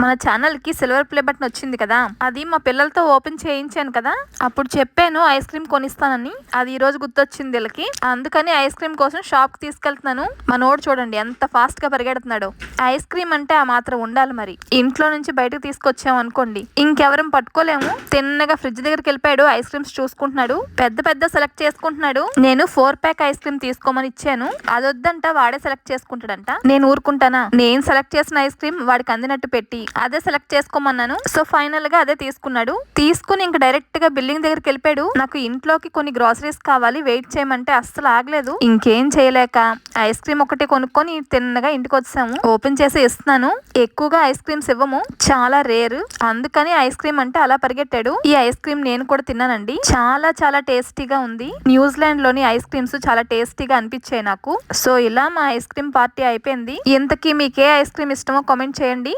మన ఛానల్ కి silver play button వచ్చింది కదా, అది మా పిల్లలతో ఓపెన్ చేయించాను కదా, అప్పుడు చెప్పాను ఐస్ క్రీమ్ కొనిస్తానని. అది ఈ రోజు గుర్తొచ్చింది వీళ్ళకి, అందుకని ఐస్ క్రీమ్ కోసం షాప్ కి తీసుకెళ్తున్నాను. మనోడు చూడండి ఎంత ఫాస్ట్ గా పరిగెడుతున్నాడు. ఐస్ క్రీమ్ అంటే ఆ మాత్రం ఉండాలి మరి. ఇంట్లో నుంచి బయటకు తీసుకొచ్చాం అనుకోండి, ఇంకెవరం పట్టుకోలేము. తిన్నగా ఫ్రిడ్జ్ దగ్గరికి వెళ్ళిపోయాడు, ఐస్ క్రీమ్స్ చూసుకుంటున్నాడు, పెద్ద పెద్ద సెలెక్ట్ చేసుకుంటున్నాడు. నేను 4 ప్యాక్ ఐస్ క్రీమ్ తీసుకోమని ఇచ్చాను, అది వద్దంట, వాడే సెలెక్ట్ చేసుకుంటాడంట. నేను ఊరుకుంటానా? నేను సెలెక్ట్ చేసిన ఐస్ క్రీమ్ వాడికి అందినట్టు పెట్టి అదే సెలెక్ట్ చేసుకోమన్నాను. సో ఫైనల్ గా అదే తీసుకున్నాడు. తీసుకుని ఇంక డైరెక్ట్ గా బిల్డింగ్ దగ్గరికి వెళ్ళిపోయాడు. నాకు ఇంట్లోకి కొన్ని గ్రాసరీస్ కావాలి, వెయిట్ చేయమంటే అస్సలు ఆగలేదు. ఇంకేం చేయలేక ఐస్ క్రీమ్ ఒకటి కొనుక్కొని తిన్నగా ఇంటికి వచ్చాము. ఓపెన్ చేసి ఇస్తున్నాను. ఎక్కువగా ఐస్ క్రీమ్స్ ఇవ్వము, చాలా రేర్, అందుకని ఐస్ క్రీమ్ అంటే అలా పరిగెట్టాడు. ఈ ఐస్ క్రీమ్ నేను కూడా తిన్నానండి, చాలా చాలా టేస్టీగా ఉంది. న్యూజిలాండ్ లోని ఐస్ క్రీమ్స్ చాలా టేస్టీగా అనిపించాయి నాకు. సో ఇలా మా ఐస్ క్రీమ్ పార్టీ అయిపోయింది. ఇంతకీ మీకే ఐస్ క్రీమ్ ఇష్టమో కామెంట్ చేయండి.